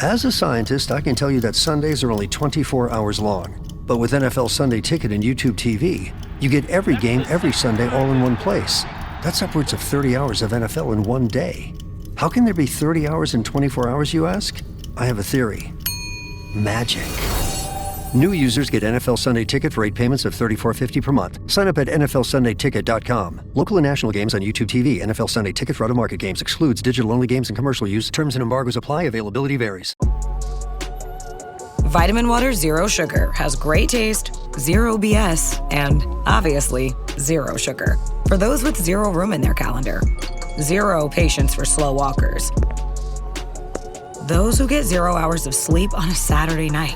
As a scientist, I can tell you that Sundays are only 24 hours long. But with NFL Sunday Ticket and YouTube TV, you get every game every Sunday all in one place. That's upwards of 30 hours of NFL in one day. How can there be 30 hours in 24 hours, you ask? I have a theory. Magic. New users get NFL Sunday Ticket for 8 payments of $34.50 per month. Sign up at NFLSundayTicket.com. Local and national games on YouTube TV. NFL Sunday Ticket for out-of-market games excludes digital-only games and commercial use. Terms and embargoes apply. Availability varies. Vitamin Water Zero Sugar has great taste, zero BS, and obviously zero sugar. For those with zero room in their calendar. Zero patience for slow walkers. Those who get 0 hours of sleep on a Saturday night.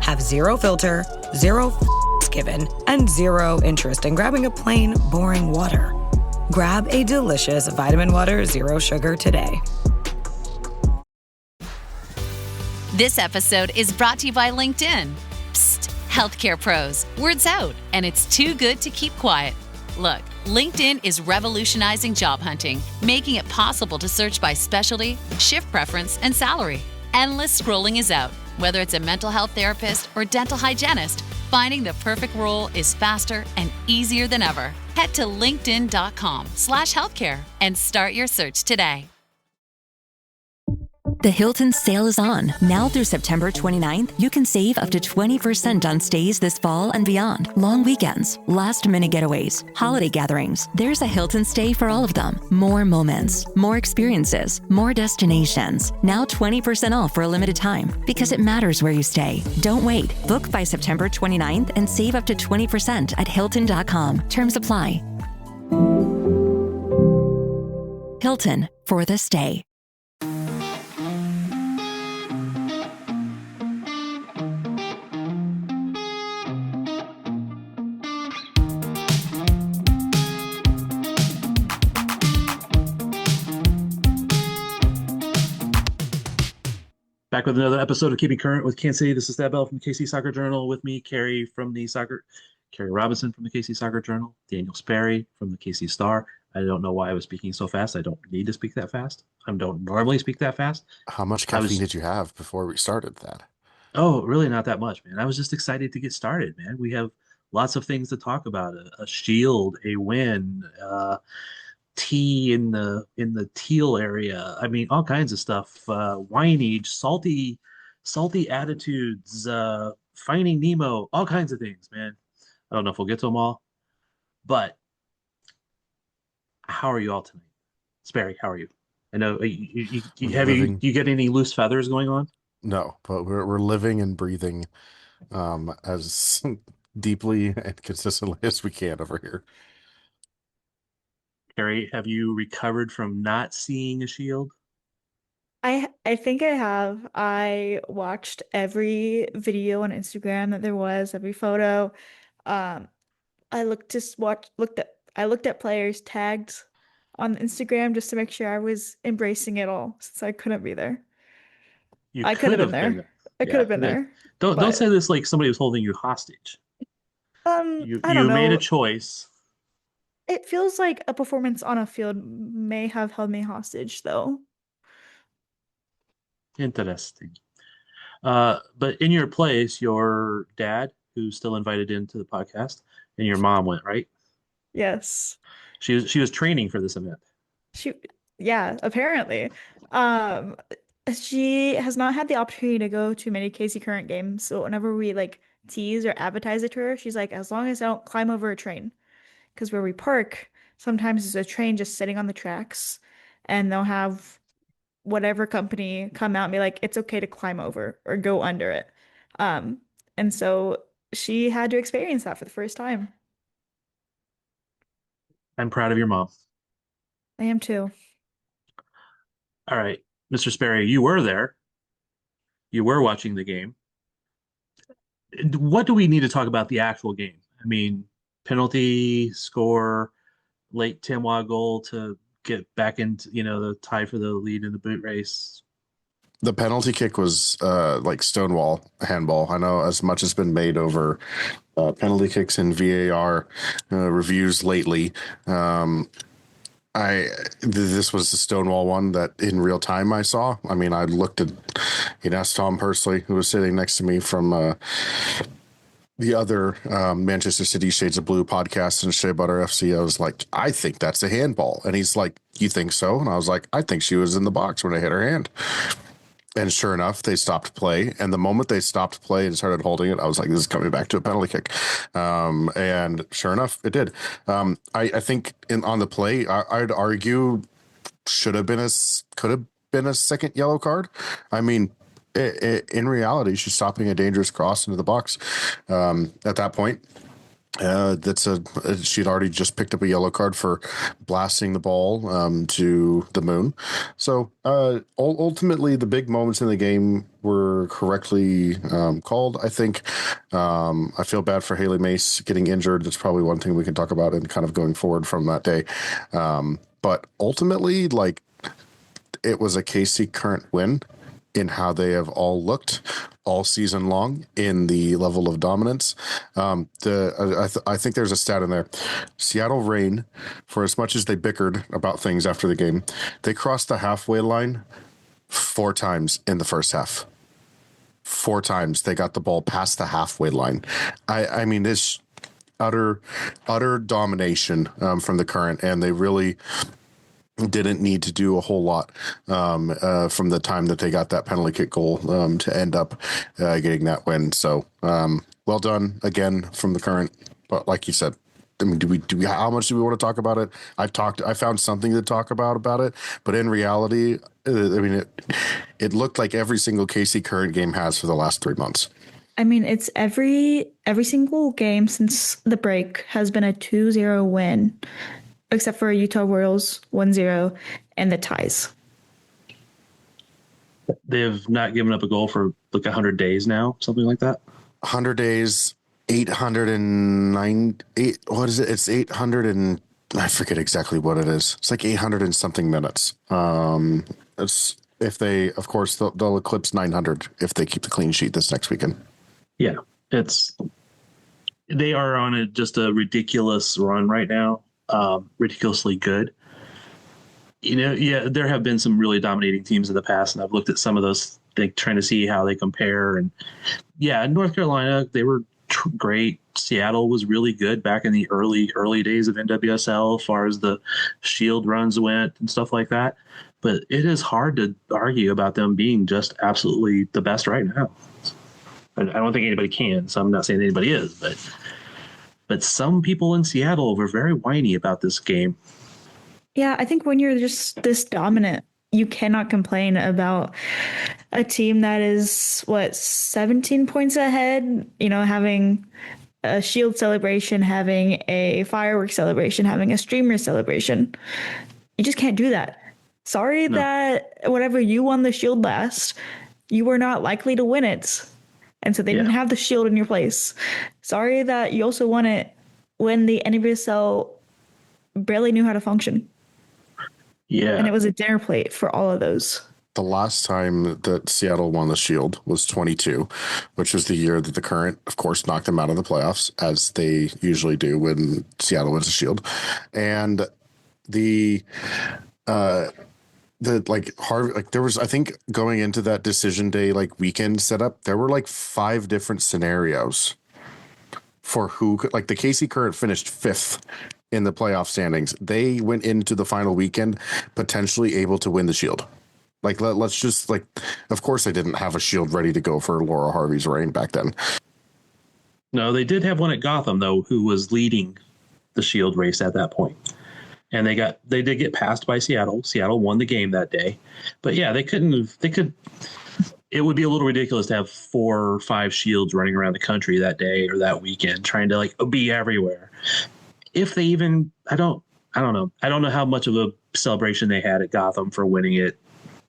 Have zero filter, zero given, and zero interest in grabbing a plain, boring water. Grab a delicious Vitamin Water Zero Sugar today. This episode is brought to you by LinkedIn. Psst, healthcare pros, word's out, and it's too good to keep quiet. Look, LinkedIn is revolutionizing job hunting, making it possible to search by specialty, shift preference, and salary. Endless scrolling is out. Whether it's a mental health therapist or dental hygienist, finding the perfect role is faster and easier than ever. Head to linkedin.com/healthcare and start your search today. The Hilton sale is on. Now through September 29th, you can save up to 20% on stays this fall and beyond. Long weekends, last-minute getaways, holiday gatherings. There's a Hilton stay for all of them. More moments, more experiences, more destinations. Now 20% off for a limited time because it matters where you stay. Don't wait. Book by September 29th and save up to 20% at Hilton.com. Terms apply. Hilton for the stay. Back with another episode of Keeping Current with Kansas City. This is Thad Bell from the KC Soccer Journal. With me, Carrie Robinson from the KC Soccer Journal, Daniel Sperry from the KC Star. I don't know why I was speaking so fast. I don't need to speak that fast. I don't normally speak that fast. How much caffeine did you have before we started that? Oh, really not that much, man. I was just excited to get started, man. We have lots of things to talk about. A shield, a win, tea in the teal area. I mean, all kinds of stuff. Wineage, salty attitudes, Finding Nemo, all kinds of things, man. I don't know if we'll get to them all, but how are you all tonight? Sperry, how are you? I know you get any loose feathers going on? No, but we're living and breathing as deeply and consistently as we can over here. Carrie, have you recovered from not seeing a shield? I think I have. I watched every video on Instagram that there was, every photo. Um, I looked at players tagged on Instagram just to make sure I was embracing it all since I couldn't be there. You I could have been there. I could have been there. Don't say this like somebody was holding you hostage. I don't You know. made a choice. It feels like a performance on a field may have held me hostage, though. Interesting. But in your place, your dad, who's still invited into the podcast, and your mom went, right? Yes. She was training for this event. Yeah, apparently. Um, she has not had the opportunity to go to many Casey Current games, so whenever we like tease or advertise it to her, she's like, as long as I don't climb over a train. Because where we park, sometimes there's a train just sitting on the tracks, and they'll have whatever company come out and be like, it's okay to climb over or go under it. Um, and so she had to experience that for the first time. I'm proud of your mom. I am too. All right, Mr. Sperry, you were there. You were watching the game. What do we need to talk about the actual game? I mean, penalty, score, late Timwa goal to get back into, the tie for the lead in the boot race. The penalty kick was like Stonewall handball. I know as much has been made over penalty kicks and VAR reviews lately. This was the Stonewall one that in real time I saw. I mean, I looked at, asked Tom Persley, who was sitting next to me from the other Manchester City Shades of Blue podcast and Shea Butter FC. I was like, I think that's a handball. And he's like, you think so? And I was like, I think she was in the box when I hit her hand. And sure enough, they stopped play. And the moment they stopped play and started holding it, I was like, this is coming back to a penalty kick. And sure enough, it did. I think on the play, I'd argue could have been a second yellow card. I mean, in reality, she's stopping a dangerous cross into the box at that point. She'd already just picked up a yellow card for blasting the ball to the moon. So ultimately, the big moments in the game were correctly called. I think I feel bad for Haley Mace getting injured. That's probably one thing we can talk about and kind of going forward from that day. But ultimately, like, it was a KC Current win in how they have all looked all season long in the level of dominance. I think there's a stat in there. Seattle Reign, for as much as they bickered about things after the game, they crossed the halfway line 4 times in the first half. 4 times they got the ball past the halfway line. I mean, this utter domination from the Current, and they really didn't need to do a whole lot from the time that they got that penalty kick goal to end up getting that win. So well done again from the Current. But like you said, I mean, do we how much do we want to talk about it? I found something to talk about it, but in reality, I mean, it looked like every single KC Current game has for the last 3 months. I mean, it's every single game since the break has been a 2-0 win, except for Utah Royals 1-0 and the ties. They've not given up a goal for like 100 days now, something like that. 100 days, 809. What is it? It's 800 and I forget exactly what it is. It's like 800 and something minutes. It's if they, of course, they'll eclipse 900 if they keep the clean sheet this next weekend. Yeah, they are on just a ridiculous run right now. Ridiculously good. There have been some really dominating teams in the past, and I've looked at some of those, trying to see how they compare. And yeah, North Carolina, they were great. Seattle was really good back in the early days of NWSL, as far as the Shield runs went and stuff like that. But it is hard to argue about them being just absolutely the best right now. I don't think anybody can, so I'm not saying anybody is, but some people in Seattle were very whiny about this game. Yeah, I think when you're just this dominant, you cannot complain about a team that is, 17 points ahead, having a Shield celebration, having a fireworks celebration, having a streamer celebration. You just can't do that. Sorry that whatever you won the Shield last, you were not likely to win it. And so they didn't have the Shield in your place. Sorry that you also won it when the NWSL barely knew how to function. Yeah. And it was a dinner plate for all of those. The last time that Seattle won the Shield was 22, which was the year that the Current, of course, knocked them out of the playoffs, as they usually do when Seattle wins the Shield. And there was, I think, going into that decision day, weekend setup, there were 5 different scenarios for who could, the KC Current finished 5th in the playoff standings. They went into the final weekend potentially able to win the Shield. Let's just of course they didn't have a Shield ready to go for Laura Harvey's reign back then. No, they did have one at Gotham though, who was leading the Shield race at that point. And they did get passed by Seattle. Seattle won the game that day. But yeah, it would be a little ridiculous to have 4 or 5 Shields running around the country that day or that weekend trying to be everywhere. If they even, I don't know. I don't know how much of a celebration they had at Gotham for winning it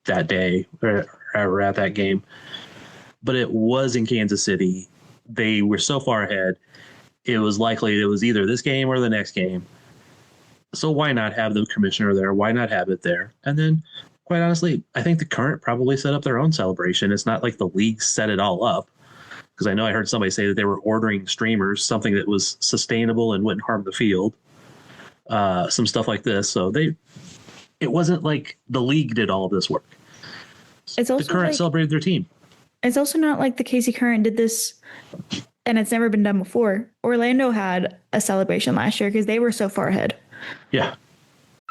that day or at that game. But it was in Kansas City. They were so far ahead. It was likely it was either this game or the next game. So why not have the commissioner there? Why not have it there? And then, quite honestly, I think the Current probably set up their own celebration. It's not like the league set it all up. Because I know I heard somebody say that they were ordering streamers, something that was sustainable and wouldn't harm the field. some stuff like this. So it wasn't like the league did all of this work. It's also the Current celebrated their team. It's also not like the KC Current did this and it's never been done before. Orlando had a celebration last year because they were so far ahead. Yeah.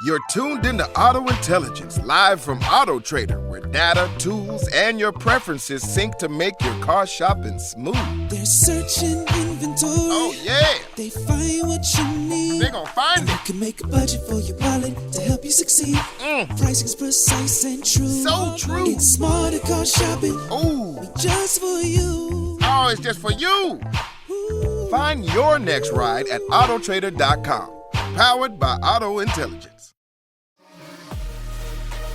You're tuned into Auto Intelligence, live from Auto Trader, where data, tools, and your preferences sync to make your car shopping smooth. They're searching inventory. Oh, yeah. They find what you need. They're gonna find it. You can make a budget for your wallet to help you succeed. Pricing's precise and true. So true. It's smarter car shopping. Ooh. Just for you. Oh, it's just for you. Ooh. Find your next ride at autotrader.com. Powered by Auto Intelligence.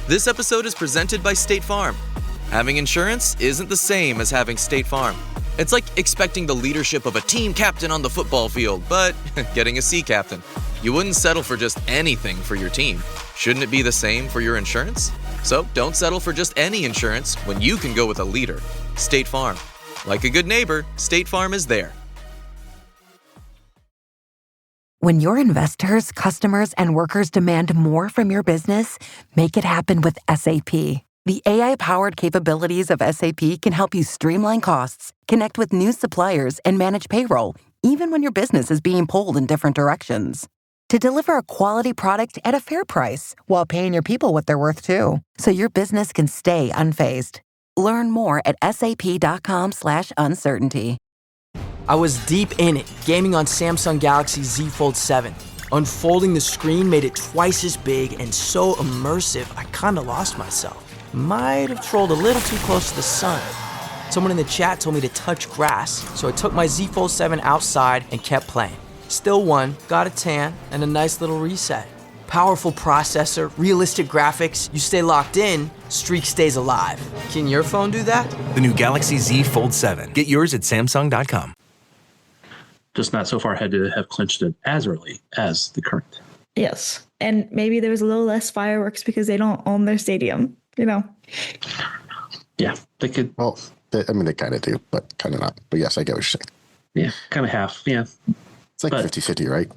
This episode is presented by State Farm. Having insurance isn't the same as having State Farm. It's like expecting the leadership of a team captain on the football field, but getting a sea captain. You wouldn't settle for just anything for your team. Shouldn't it be the same for your insurance? So don't settle for just any insurance when you can go with a leader. State Farm. Like a good neighbor, State Farm is there. When your investors, customers, and workers demand more from your business, make it happen with SAP. The AI-powered capabilities of SAP can help you streamline costs, connect with new suppliers, and manage payroll, even when your business is being pulled in different directions. To deliver a quality product at a fair price, while paying your people what they're worth too, so your business can stay unfazed. Learn more at sap.com/uncertainty. I was deep in it, gaming on Samsung Galaxy Z Fold 7. Unfolding the screen made it twice as big and so immersive, I kinda lost myself. Might have trolled a little too close to the sun. Someone in the chat told me to touch grass, so I took my Z Fold 7 outside and kept playing. Still won, got a tan, and a nice little reset. Powerful processor, realistic graphics, you stay locked in, streak stays alive. Can your phone do that? The new Galaxy Z Fold 7. Get yours at Samsung.com. Just not so far ahead to have clinched it as early as the Current. Yes. And maybe there was a little less fireworks because they don't own their stadium, you know? Yeah, they could. Well, they kind of do, but kind of not. But yes, I get what you're saying. Yeah, kind of half. Yeah. It's like 50-50, right?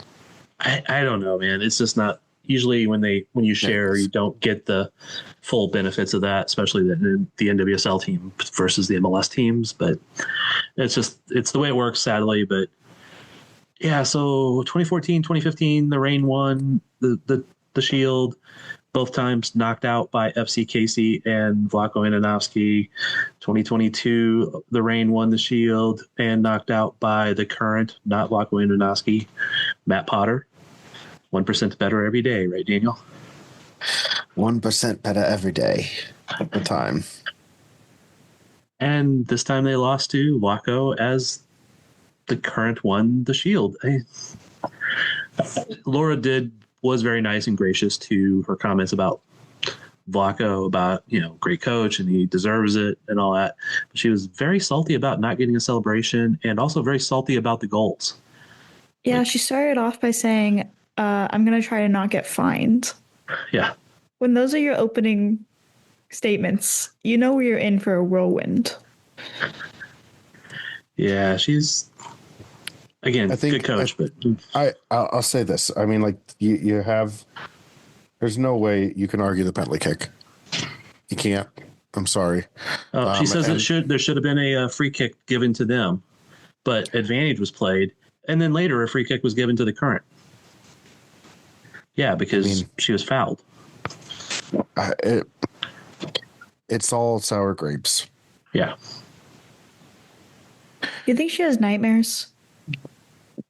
I don't know, man. It's just not. Usually when you share, you don't get the full benefits of that, especially the NWSL team versus the MLS teams. But it's the way it works, sadly. But yeah, so 2014, 2015, the Reign won the Shield, both times knocked out by FC Casey and Vlatko Ananovsky. 2022, the Reign won the Shield and knocked out by the Current, not Vlatko Ananovsky, Matt Potter. 1% better every day, right, Daniel? 1% better every day at the time. And this time they lost to Vlatko as the Current won the Shield. Laura was very nice and gracious to her comments about Vlatko, about, great coach and he deserves it and all that. But she was very salty about not getting a celebration and also very salty about the goals. Yeah, she started off by saying, I'm going to try to not get fined. Yeah. When those are your opening statements, you know you're in for a whirlwind. Yeah, she's, again, good coach. But I'll say this. I mean, like, you have, there's no way you can argue the penalty kick. You can't. I'm sorry. Oh, she says there should have been a free kick given to them, but advantage was played. And then later a free kick was given to the Current. Yeah, because she was fouled. It's all sour grapes. Yeah. You think she has nightmares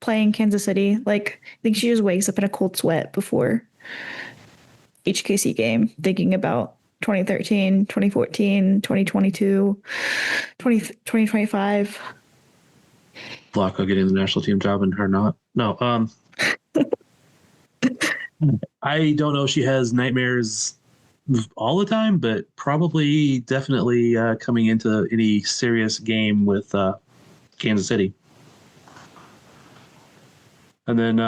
playing Kansas City? Like, I think she just wakes up in a cold sweat before each KC game, thinking about 2013, 2014, 2022, 2025. Vlatko getting the national team job and her not. No, I don't know if she has nightmares all the time, but definitely coming into any serious game with Kansas City. And then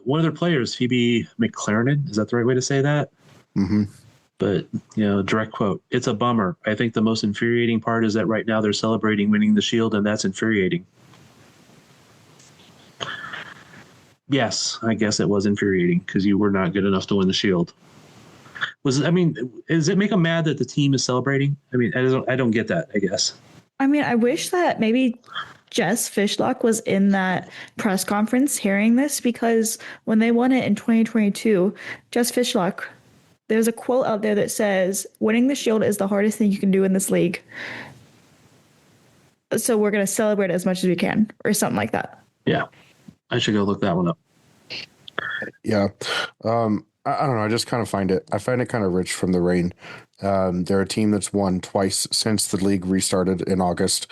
one of their players, Phoebe McLaren, is that the right way to say that? Mm-hmm. But, direct quote, "It's a bummer. I think the most infuriating part is that right now they're celebrating winning the Shield, and that's infuriating." Yes, I guess it was infuriating because you were not good enough to win the Shield. Does it make them mad that the team is celebrating? I mean, I don't get that, I guess. I mean, I wish that maybe Jess Fishlock was in that press conference hearing this, because when they won it in 2022, Jess Fishlock, there's a quote out there that says, "Winning the Shield is the hardest thing you can do in this league. So we're going to celebrate as much as we can," or something like that. Yeah. I should go look that one up. Yeah. I don't know. I just kind of find it kind of rich from the rain. They're a team that's won twice since the league restarted in August.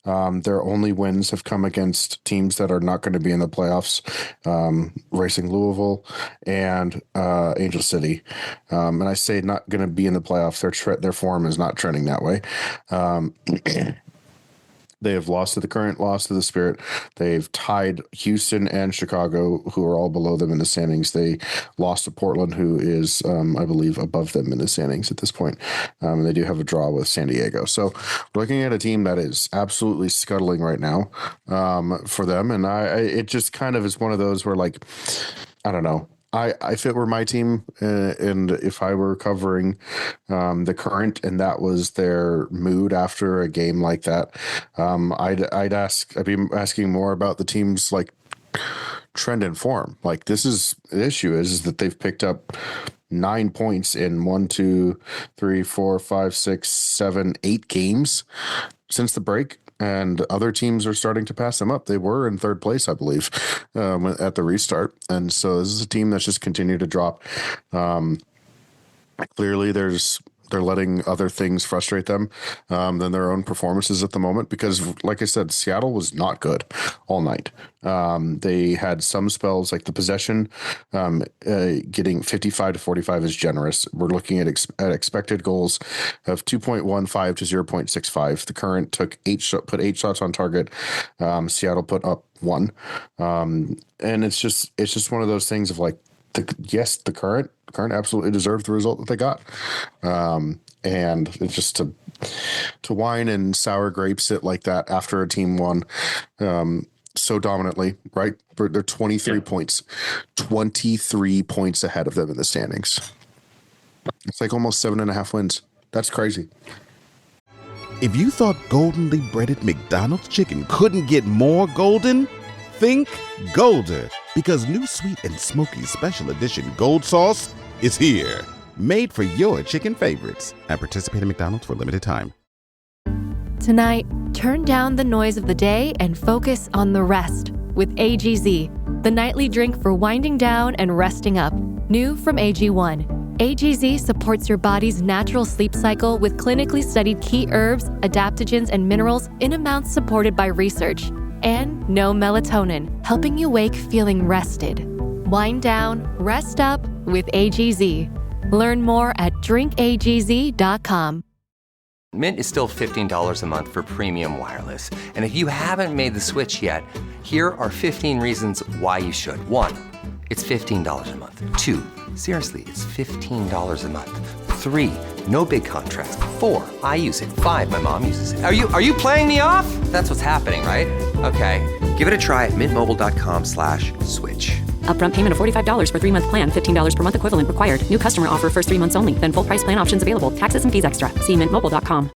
Their only wins have come against teams that are not going to be in the playoffs, Racing Louisville and Angel City. And I say not going to be in the playoffs. Their form is not trending that way. They have lost to the Current, lost to the Spirit. They've tied Houston and Chicago, who are all below them in the standings. They lost to Portland, who is, I believe, above them in the standings at this point. They do have a draw with San Diego. So we're looking at a team that is absolutely scuttling right now for them. And it just kind of is one of those where, like, I don't know. If it were my team and if I were covering the Current and that was their mood after a game like that, I'd be asking more about the team's like trend and form. Like, the issue is that they've picked up 9 points in 1, 2, 3, 4, 5, 6, 7, 8 games since the break. And other teams are starting to pass them up. They were in third place, I believe, at the restart. And so this is a team that's just continued to drop. Clearly, they're letting other things frustrate them than their own performances at the moment, because, like I said, Seattle was not good all night. They had some spells, like the possession, getting 55 to 45 is generous. We're looking at expected goals of 2.15 to 0.65. The Current put 8 shots on target. Seattle put up 1. And it's just one of those things of like, the Current absolutely deserved the result that they got. And it's just to whine and sour grapes it like that after a team won so dominantly, right? They're 23 points, 23 points ahead of them in the standings. It's like almost 7.5 wins. That's crazy. If you thought goldenly breaded McDonald's chicken couldn't get more golden, think Golder, because new sweet and smoky special edition gold sauce is here. Made for your chicken favorites. At participating McDonald's for a limited time. Tonight, turn down the noise of the day and focus on the rest with AGZ, the nightly drink for winding down and resting up. New from AG1. AGZ supports your body's natural sleep cycle with clinically studied key herbs, adaptogens, and minerals in amounts supported by research. And no melatonin, helping you wake feeling rested. Wind down, rest up with AGZ. Learn more at drinkagz.com. Mint is still $15 a month for premium wireless. And if you haven't made the switch yet, here are 15 reasons why you should. 1, it's $15 a month. 2, seriously, it's $15 a month. 3, no big contrast. 4, I use it. 5, my mom uses it. Are you playing me off? That's what's happening, right? Okay, give it a try at mintmobile.com/switch. Upfront payment of $45 for 3-month plan, $15 per month equivalent required. New customer offer first 3 months only. Then full price plan options available. Taxes and fees extra. See mintmobile.com.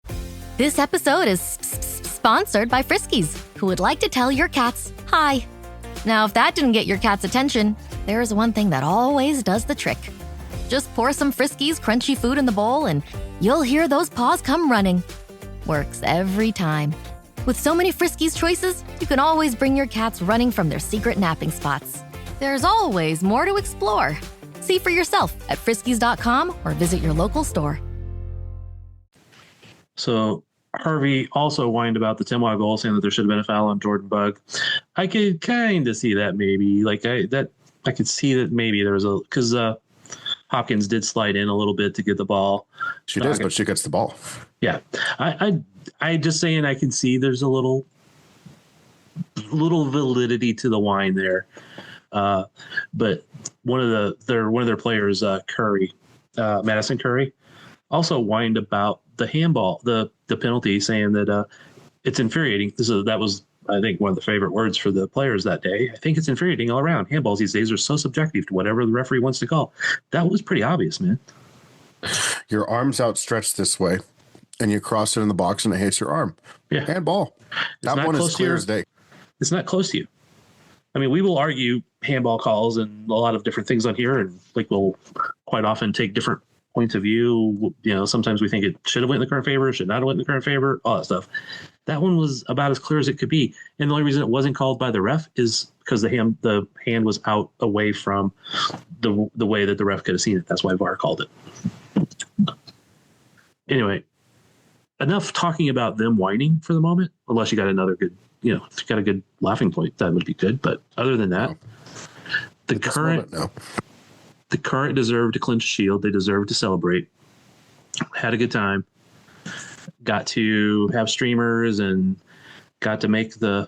This episode is sponsored by Friskies, who would like to tell your cats hi. Now, if that didn't get your cat's attention, there is one thing that always does the trick. Just pour some Friskies crunchy food in the bowl and you'll hear those paws come running. Works every time. With so many Friskies choices, you can always bring your cats running from their secret napping spots. There's always more to explore. See for yourself at friskies.com or visit your local store. So Harvey also whined about the Tim Waugh goal, saying that there should have been a foul on Jordan Bugg. I could kind of see that maybe. I could see that maybe there was because Hopkins did slide in a little bit to get the ball. She does, but she gets the ball. Yeah, I just saying I can see there's a little validity to the whine there. But one of their players, Curry, Madison Curry, also whined about the handball, the penalty, saying that it's infuriating. That was I think, one of the favorite words for the players that day. I think it's infuriating all around. Handballs these days are so subjective to whatever the referee wants to call. That was pretty obvious, man. Your arm's outstretched this way, and you cross it in the box, and it hits your arm. Yeah. Handball. That one is clear as day. It's not close to you. I mean, we will argue handball calls and a lot of different things on here, and like we'll quite often take different points of view. You know, sometimes we think it should have went in the current favor, should not have went in the current favor, all that stuff. That one was about as clear as it could be, and the only reason it wasn't called by the ref is because the hand was out away from the way that the ref could have seen it. That's why VAR called it. Anyway, enough talking about them whining for the moment. Unless you got another good, if you got a good laughing point, that would be good. But other than that, the current deserved to clinch shield. They deserved to celebrate. Had a good time. Got to have streamers and got to make the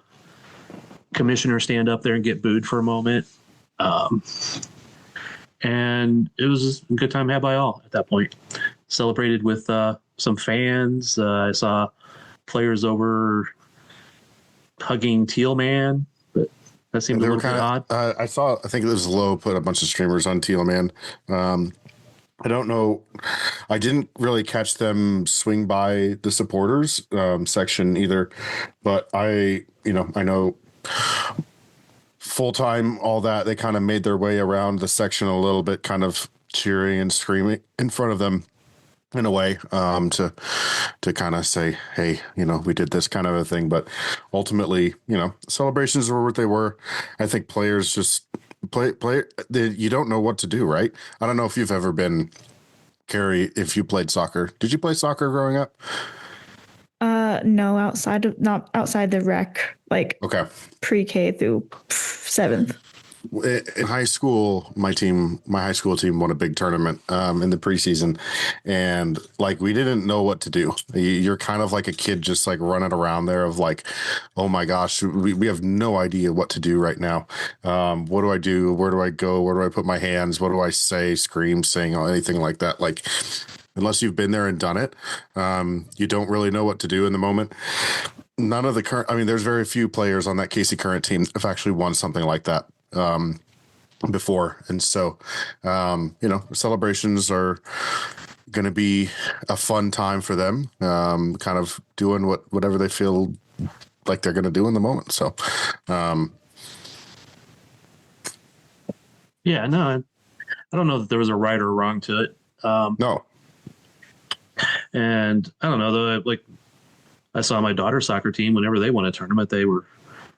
commissioner stand up there and get booed for a moment. And it was a good time had by all at that point. Celebrated with some fans. I saw players over hugging Teal Man, but that seemed a little bit odd. I think it was Lowe put a bunch of streamers on Teal Man. I don't know. I didn't really catch them swing by the supporters section either, but I know full time, all that, they kind of made their way around the section a little bit, kind of cheering and screaming in front of them in a way, to kind of say, hey, we did this kind of a thing. But ultimately, celebrations were what they were. I think players just you don't know what to do, right? I don't know if you've ever been, Carrie, if you played soccer. Did you play soccer growing up? No, not outside the rec, like okay, pre-K through 7th. In high school, my high school team won a big tournament in the preseason, and like we didn't know what to do. You're kind of like a kid just like running around there of like, oh my gosh, we have no idea what to do right now. What do I do? Where do I go? Where do I put my hands? What do I say? Scream, sing, or anything like that? Like, unless you've been there and done it, you don't really know what to do in the moment. None of the current, there's very few players on that Casey Current team have actually won something like that before. And so, celebrations are going to be a fun time for them, kind of doing whatever they feel like they're going to do in the moment. So, yeah, no, I don't know that there was a right or wrong to it. No. And I don't know though, like I saw my daughter's soccer team, whenever they won a tournament, they were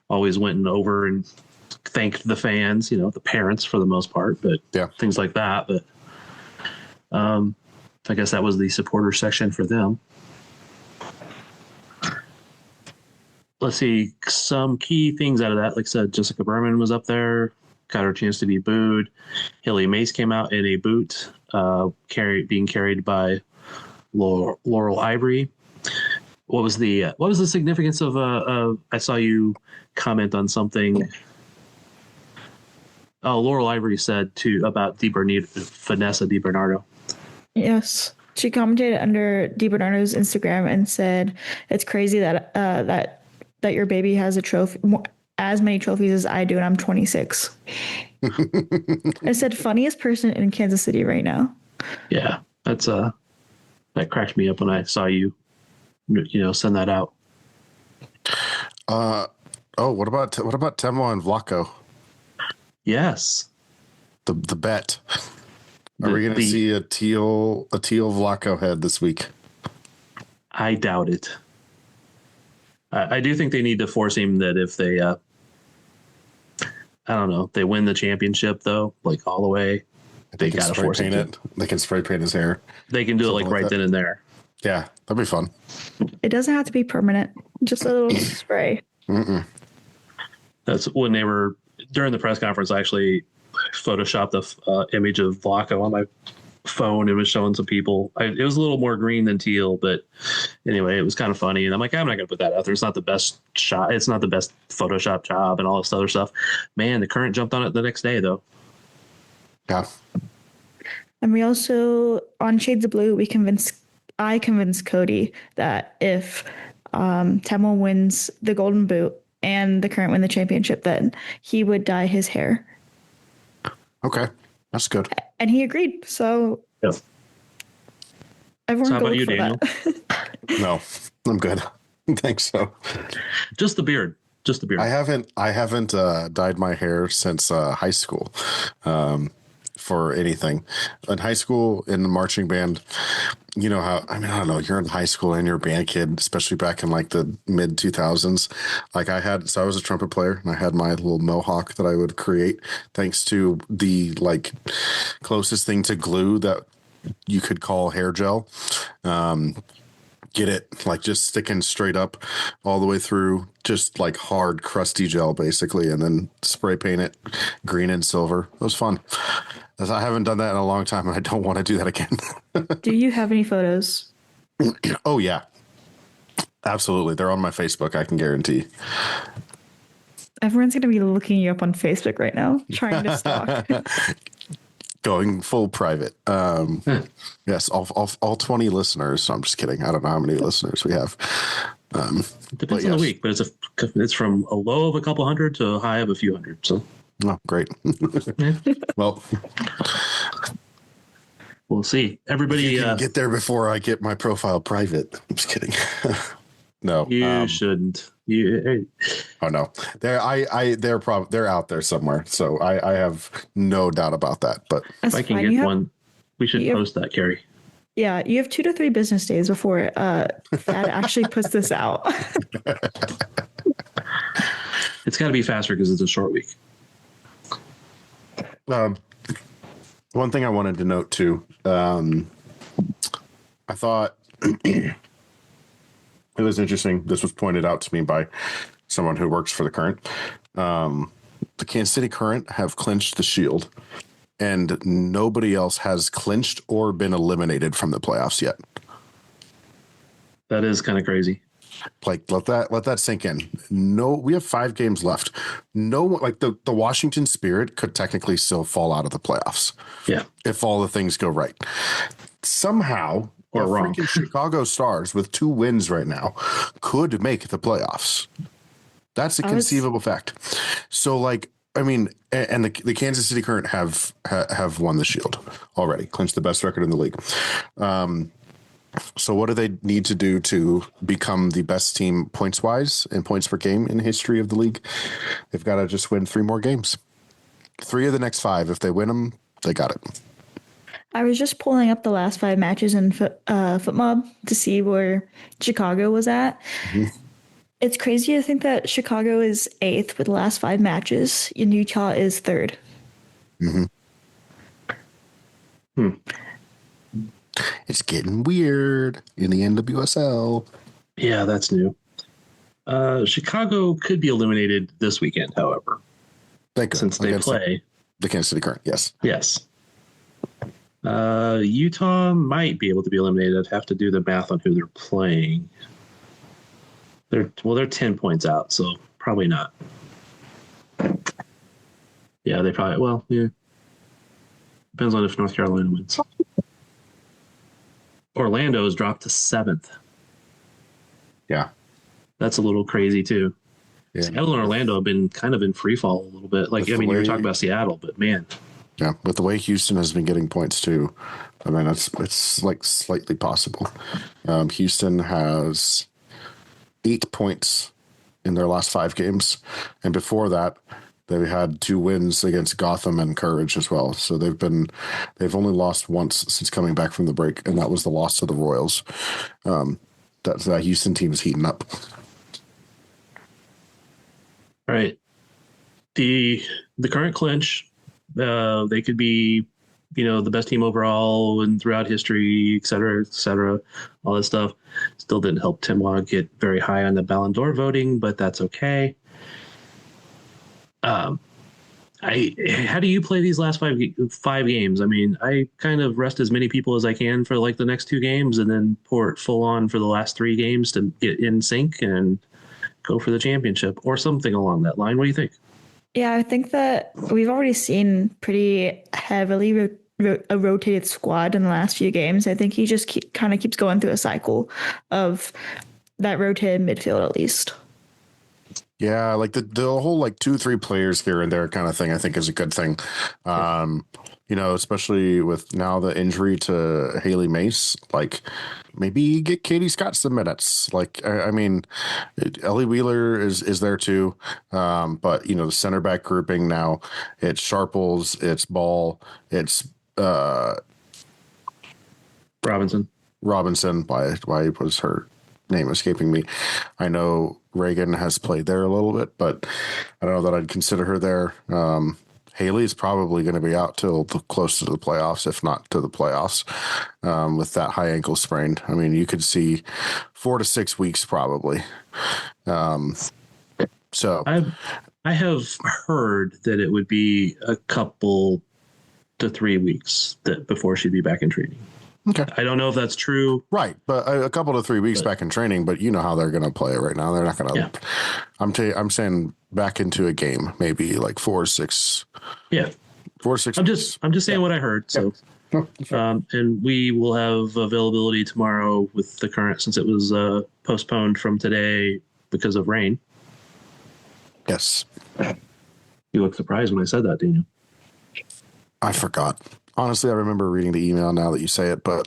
always went over and thanked the fans, the parents for the most part, but yeah, things like that. But I guess that was the supporter section for them. Let's see some key things out of that. Like I said, Jessica Berman was up there, got her chance to be booed. Hilly Mace came out in a boot, being carried by Laurel Ivory. What was the significance of I saw you comment on something. Oh, Laurel Ivory said about Vanessa DiBernardo. Yes, she commented under DiBernardo's Instagram and said, "It's crazy that that your baby has a trophy, as many trophies as I do, and I'm 26." I said, "Funniest person in Kansas City right now." Yeah, that's that cracked me up when I saw you send that out. What about Temo and Vlaco? Yes, the bet. Are we going to see a teal Vlaco head this week? I doubt it. I do think they need to force him that if they, I don't know, they win the championship though, like all the way. They got to force him it. They can spray paint his hair. They can do it like right then and there. Yeah, that'd be fun. It doesn't have to be permanent. Just a little spray. Mm-mm. That's when they were during the press conference. I actually photoshopped the image of Vlaco on my phone and was showing some people. It was a little more green than teal, but anyway, it was kind of funny. And I'm like, I'm not going to put that out there. It's not the best shot. It's not the best Photoshop job and all this other stuff. Man, the Current jumped on it the next day though. Yeah. And we also, on Shades of Blue, I convinced Cody that if Temo wins the Golden Boot and the current win the championship, then he would dye his hair. Okay, that's good. And he agreed. So Yep. everyone So how go about look you, for Daniel? that. No, I'm good. Thanks so. Just the beard. Just the beard. I haven't dyed my hair since high school for anything. In high school, in the marching band, you know how, I mean, I don't know, you're in high school and you're a band kid, especially back in like the mid 2000s. Like I was a trumpet player and I had my little mohawk that I would create thanks to the like closest thing to glue that you could call hair gel. Get it like just sticking straight up all the way through, just like hard crusty gel basically, and then spray paint it green and silver. It was fun. As I haven't done that in a long time and I don't want to do that again. Do you have any photos? Oh yeah, absolutely. They're on my Facebook, I can guarantee. Everyone's going to be looking you up on Facebook right now, trying to stalk. Going full private. Yes, all 20 listeners. I'm just kidding. I don't know how many listeners we have. Depends on the week, but it's from a low of a couple hundred to a high of a few hundred. So, oh, great. Well, we'll see. Everybody you can get there before I get my profile private. I'm just kidding. No, you shouldn't. Oh no, they're out there somewhere. So I have no doubt about that. But if I can get one, we should post that, Carrie. Yeah, you have 2 to 3 business days before Thad actually puts this out. It's got to be faster because it's a short week. One thing I wanted to note too, I thought it was interesting. This was pointed out to me by someone who works for the Current. The Kansas City Current have clinched the Shield, and nobody else has clinched or been eliminated from the playoffs yet. That is kind of crazy. Like let that sink in. No, we have 5 games left. No, like the Washington Spirit could technically still fall out of the playoffs. Yeah, if all the things go right. Somehow, or wrong, freaking Chicago Stars with 2 wins right now could make the playoffs. That's a conceivable fact. So, like, I mean, and the Kansas City Current have won the Shield already, clinched the best record in the league. So what do they need to do to become the best team points wise and points per game in the history of the league? They've got to just win 3 more games. 3 of the next 5. If they win them, they got it. I was just pulling up the last 5 matches in FootMob to see where Chicago was at. Mm-hmm. It's crazy to think that Chicago is 8th with the last 5 matches, and Utah is 3rd. Mm-hmm. It's getting weird in the NWSL. Yeah, that's new. Chicago could be eliminated this weekend, however. Since they play the Kansas City Current, yes. Yes. Utah might be able to be eliminated. I'd have to do the math on who they're playing. They're 10 points out, so probably not. Yeah, they probably, well, yeah. Depends on if North Carolina wins. Orlando is dropped to 7th. Yeah. That's a little crazy too. Yeah. Seattle and Orlando have been kind of in free fall a little bit. Like, I mean, you were talking about Seattle, but man. Yeah, with the way Houston has been getting points too, I mean, it's like slightly possible. Houston has 8 points in their last 5 games. And before that, they had 2 wins against Gotham and Courage as well. So they've only lost once since coming back from the break, and that was the loss to the Royals. That Houston team is heating up. All right. The current clinch, they could be, the best team overall and throughout history, et cetera, all this stuff. Still didn't help Timois get very high on the Ballon d'Or voting, but that's okay. How do you play these last 5 games? I mean, I kind of rest as many people as I can for like the next 2 games and then pour it full on for the last 3 games to get in sync and go for the championship or something along that line. What do you think? Yeah, I think that we've already seen pretty heavily a rotated squad in the last few games. I think he just kind of keeps going through a cycle of that rotated midfield at least. Yeah, like the whole like 2-3 players here and there kind of thing, I think is a good thing. Especially with now the injury to Haley Mace, like maybe get Katie Scott some minutes. Like, I mean, Ellie Wheeler is there too. But the center back grouping now, it's Sharples, it's Ball, it's Robinson. Why was her name escaping me? I know Reagan has played there a little bit, but I don't know that I'd consider her there. Haley's probably going to be out till close to the playoffs, if not to the playoffs, with that high ankle sprain. I mean, you could see 4 to 6 weeks probably. So I have heard that it would be a couple to 3 weeks before she'd be back in training. Okay. I don't know if that's true. Right. But a couple to 3 weeks back in training, but you know how they're going to play it right now. They're not going to, I'm saying back into a game, maybe like 4 or 6. Yeah. 4 or 6. I'm just saying what I heard. So, and we will have availability tomorrow with the current, since it was postponed from today because of rain. Yes. You look surprised when I said that, Daniel. I forgot. Honestly, I remember reading the email now that you say it, but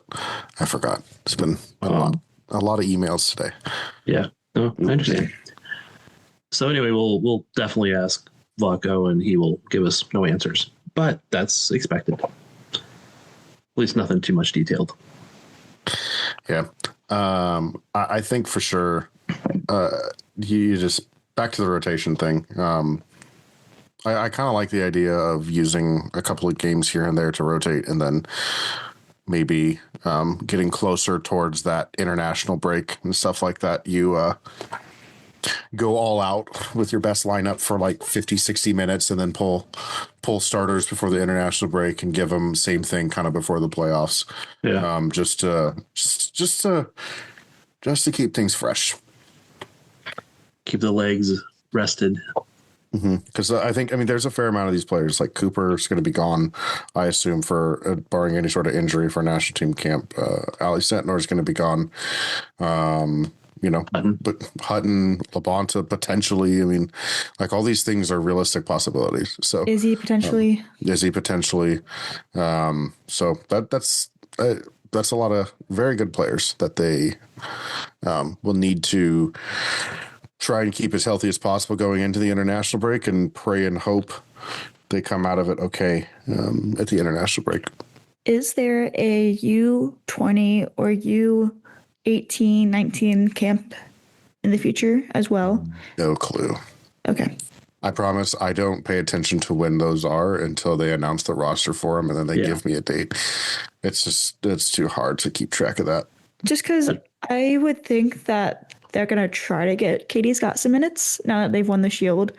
I forgot. It's been a lot of emails today. Yeah, no, I understand. So anyway, we'll definitely ask Vlaco, and he will give us no answers, but that's expected. At least nothing too much detailed. Yeah, I think for sure. You just back to the rotation thing. I kind of like the idea of using a couple of games here and there to rotate, and then maybe getting closer towards that international break and stuff like that. You go all out with your best lineup for like 50, 60 minutes and then pull starters before the international break and give them same thing kind of before the playoffs. Yeah. Just to keep things fresh. Keep the legs rested. Because I mean, there's a fair amount of these players. Like Cooper's going to be gone, I assume, for barring any sort of injury for national team camp. Ali Sentnor is going to be gone. But Hutton, Labonta potentially. I mean, like all these things are realistic possibilities. So Izzy potentially. So that's a lot of very good players that they will need to try and keep as healthy as possible going into the international break, and pray and hope they come out of it okay at the international break. Is there a U20 or U18, 19 camp in the future as well? No clue. Okay. I promise I don't pay attention to when those are until they announce the roster for them, and then they give me a date. It's too hard to keep track of that. Just because I would think that they're going to try to get Katie Scott some minutes now that they've won the Shield,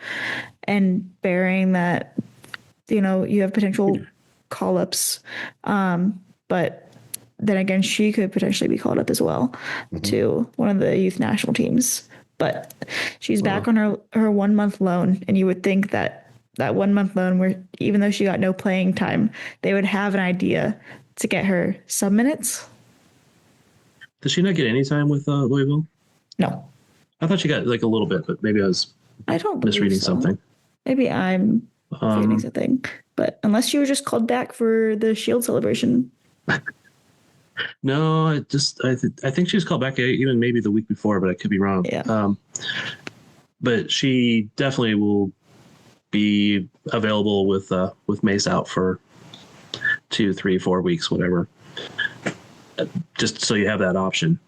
and bearing that, you have potential call-ups. But then again, she could potentially be called up as well to one of the youth national teams. But she's back on her 1 month loan, and you would think that 1 month loan, where even though she got no playing time, they would have an idea to get her some minutes. Does she not get any time with Louisville? No. I thought she got like a little bit, but maybe I don't misreading something. Maybe I'm forgetting something. But unless she was just called back for the Shield celebration. No, I think she was called back even maybe the week before, but I could be wrong. Yeah. But she definitely will be available with Mace out for 2, 3, 4 weeks, whatever. Just so you have that option.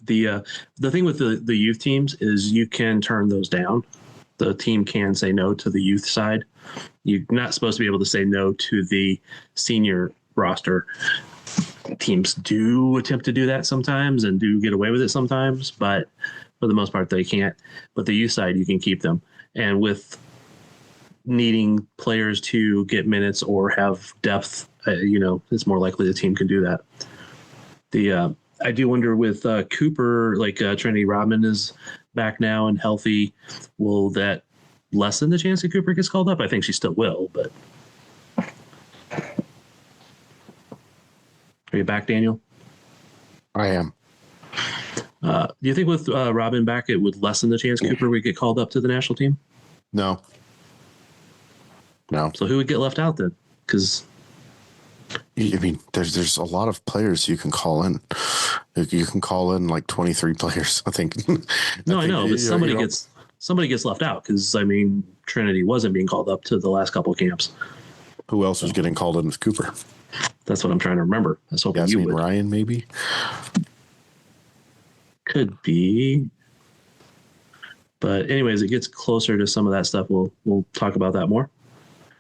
The thing with the youth teams is you can turn those down. The team can say no to the youth side. You're not supposed to be able to say no to the senior roster. Teams do attempt to do that sometimes and do get away with it sometimes, but for the most part they can't. But the youth side, you can keep them. And with needing players to get minutes or have depth, it's more likely the team can do that. I do wonder with Cooper, like Trinity Rodman is back now and healthy. Will that lessen the chance that Cooper gets called up? I think she still will, but. Are you back, Daniel? I am. Do you think with Robin back, it would lessen the chance Cooper would get called up to the national team? No. So who would get left out then? Because I mean, there's a lot of players you can call in. You can call in like 23 players, I think. I know, but somebody gets left out because, I mean, Trinity wasn't being called up to the last couple of camps. Who else was getting called in with Cooper? That's what I'm trying to remember. I was hoping you would. Ryan, maybe? Could be. But anyways, it gets closer to some of that stuff. We'll talk about that more.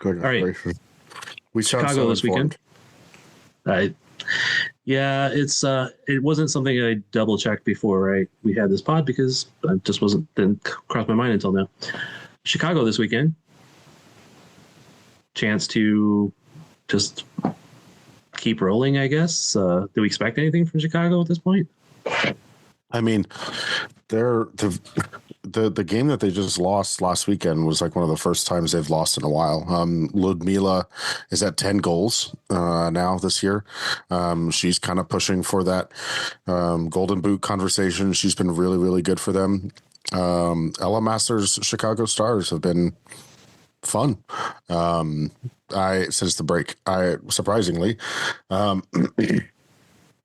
All right. We Chicago this weekend. Yeah, it wasn't something I double checked before we had this pod because I just didn't cross my mind until now. Chicago this weekend. Chance to just keep rolling, I guess. Do we expect anything from Chicago at this point? I mean, the game that they just lost last weekend was like one of the first times they've lost in a while. Ludmila is at 10 goals now this year. She's kind of pushing for that Golden Boot conversation. She's been really, really good for them. Ella Masters' Chicago Stars have been fun. Since the break, surprisingly,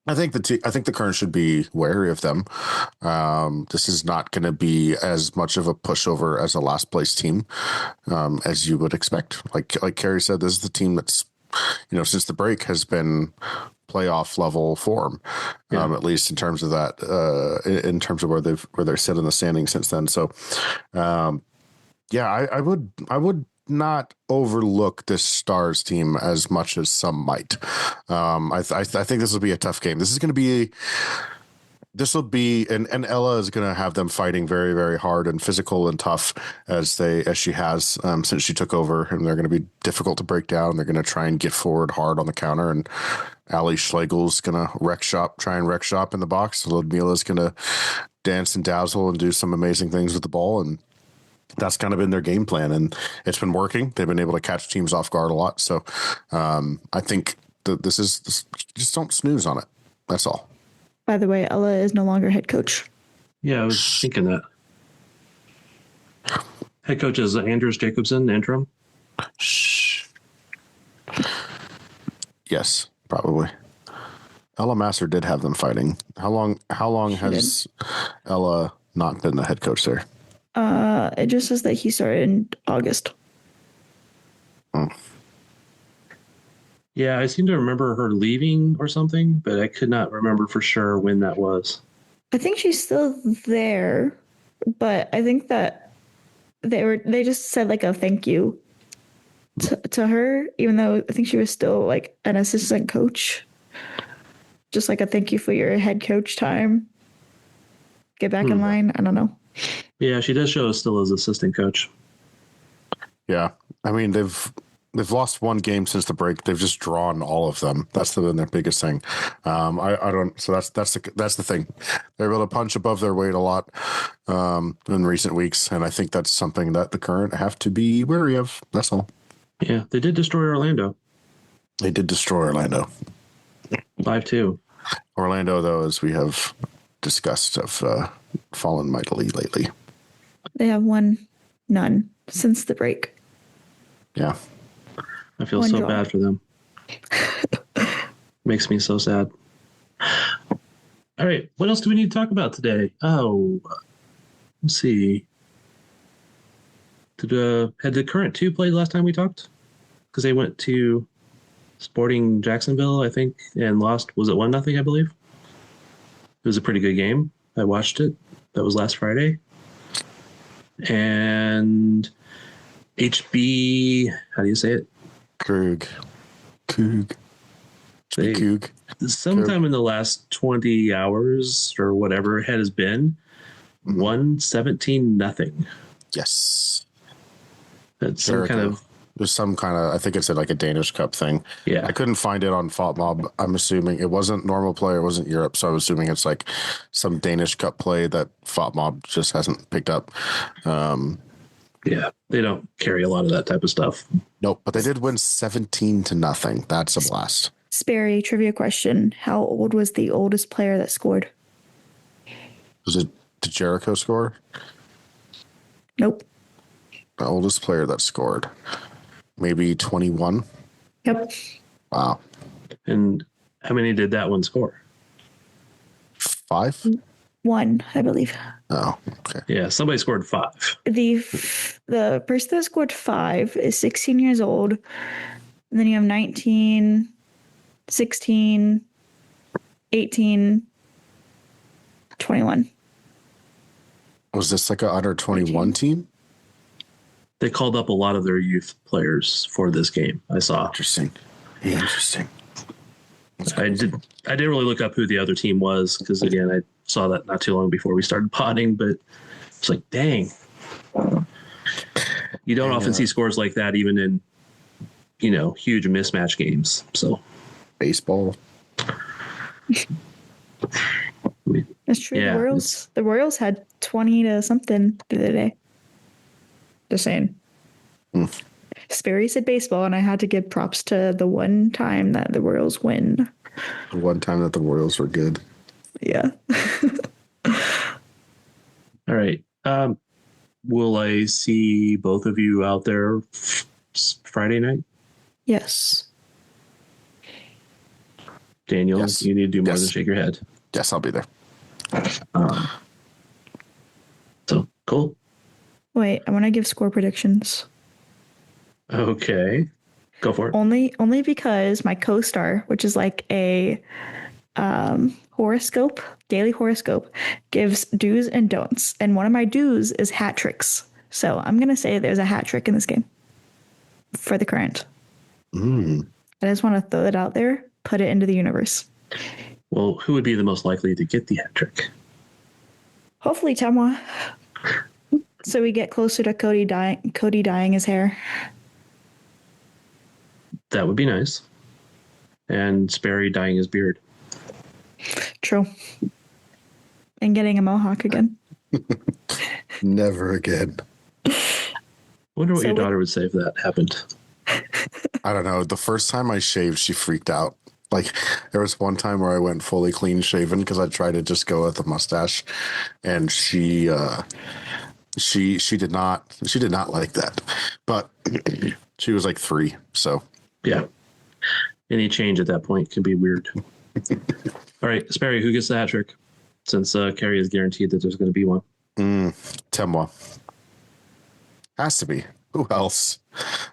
I think the Current should be wary of them. This is not going to be as much of a pushover as a last place team as you would expect. Like Carrie said, this is the team that's, since the break has been playoff level form, at least in terms of that, in terms of where they're set in the standing since then. So, I would not overlook this Stars team as much as some might. I think this will be a tough game. This will be, and Ella is going to have them fighting very, very hard and physical and tough as she has since she took over, and they're going to be difficult to break down. They're going to try and get forward hard on the counter, and Ali Schlegel's going to try and wreck shop in the box. Ludmila's going to dance and dazzle and do some amazing things with the ball, and that's kind of been their game plan, and it's been working. They've been able to catch teams off guard a lot. So I think this just don't snooze on it. That's all. By the way, Ella is no longer head coach. Yeah, I was thinking that. Head coach is Anders Jacobson, interim. Shh. Yes, probably. Ella Master did have them fighting. How long has Ella not been the head coach there? It just says that he started in August. Oh. Yeah, I seem to remember her leaving or something, but I could not remember for sure when that was. I think she's still there, but I think that they just said like a thank you to her, even though I think she was still like an assistant coach. Just like a thank you for your head coach time. Get back in line. I don't know. Yeah, she does show us still as assistant coach. Yeah, I mean they've lost one game since the break. They've just drawn all of them. That's been their biggest thing. I don't. So that's the thing. They're able to punch above their weight a lot in recent weeks, and I think that's something that the Current have to be wary of. That's all. Yeah, they did destroy Orlando. They did destroy Orlando. 5-2. Orlando, though, as we have discussed, have fallen mightily lately. They have won none since the break. Yeah. I feel so bad for them. Makes me so sad. All right. What else do we need to talk about today? Oh, let's see. Had the Current 2 played last time we talked? Because they went to Sporting Jacksonville, I think, and lost. Was it 1-0, I believe? It was a pretty good game. I watched it. That was last Friday. And HB, how do you say it? Coog. Sometime in the last 20 hours or whatever it has been, 17-0. Yes. That's some kind of. There's some kind of, I think it's like a Danish Cup thing. Yeah. I couldn't find it on FOTMob. I'm assuming it wasn't normal play. It wasn't Europe. So I'm assuming it's like some Danish Cup play that FOTMob just hasn't picked up. Yeah. They don't carry a lot of that type of stuff. Nope. But they did win 17-0. That's a blast. Sperry, trivia question. How old was the oldest player that scored? Did Jericho score? Nope. The oldest player that scored. Maybe 21? Yep. Wow. And how many did that one score? 5? 1, I believe. Oh, okay. Yeah, somebody scored 5. The person that scored 5 is 16 years old. And then you have 19, 16, 18, 21. Was this like a under 21 team? They called up a lot of their youth players for this game. I saw. Interesting. I didn't really look up who the other team was because again I saw that not too long before we started potting, but it's like, dang, you don't often see scores like that even in huge mismatch games. So baseball. That's true. Yeah, the Royals had 20 to something the other day. Just saying. Sperry said baseball, and I had to give props to the one time that the Royals win. The one time that the Royals were good. Yeah. All right. Will I see both of you out there Friday night? Yes. Daniel, you need to do more than shake your head. Yes, I'll be there. So cool. Wait, I want to give score predictions. Okay. Go for it. Only because my co-star, which is like a horoscope, daily horoscope, gives do's and don'ts. And one of my do's is hat tricks. So I'm going to say there's a hat trick in this game for the current. I just want to throw it out there, put it into the universe. Well, who would be the most likely to get the hat trick? Hopefully Temwa. So we get closer to Cody dyeing his hair. That would be nice. And Sperry dyeing his beard. True. And getting a mohawk again. Never again. I wonder what your daughter would say if that happened. I don't know. The first time I shaved, she freaked out. Like, there was one time where I went fully clean shaven because I tried to just go with the mustache, and she did not like that. But she was like 3, so yeah. Any change at that point can be weird. All right, Sperry, who gets the hat trick? Since Carrie is guaranteed that there's going to be one. Temwa. Has to be. Who else?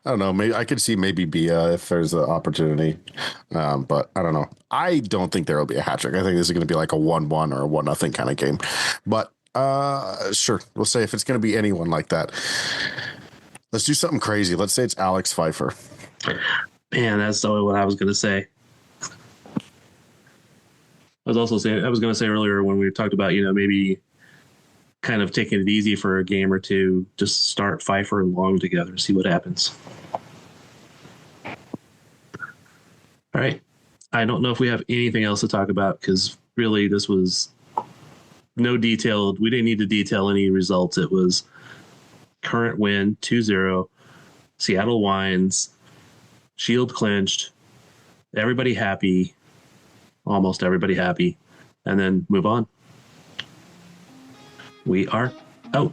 I don't know. Maybe I could see maybe Bia if there's an opportunity. But I don't know. I don't think there will be a hat trick. I think this is going to be like a 1-1 or a 1-0 kind of game. But sure. We'll say if it's going to be anyone like that. Let's do something crazy. Let's say it's Alex Pfeiffer. Man, that's totally what I was going to say. I was going to say earlier when we talked about, maybe kind of taking it easy for a game or two, just start Pfeiffer and Long together, see what happens. All right. I don't know if we have anything else to talk about because really this was no detailed. We didn't need to detail any results. It was current win 2-0, Seattle wins, Shield clinched, everybody happy, almost everybody happy, and then move on. We are out.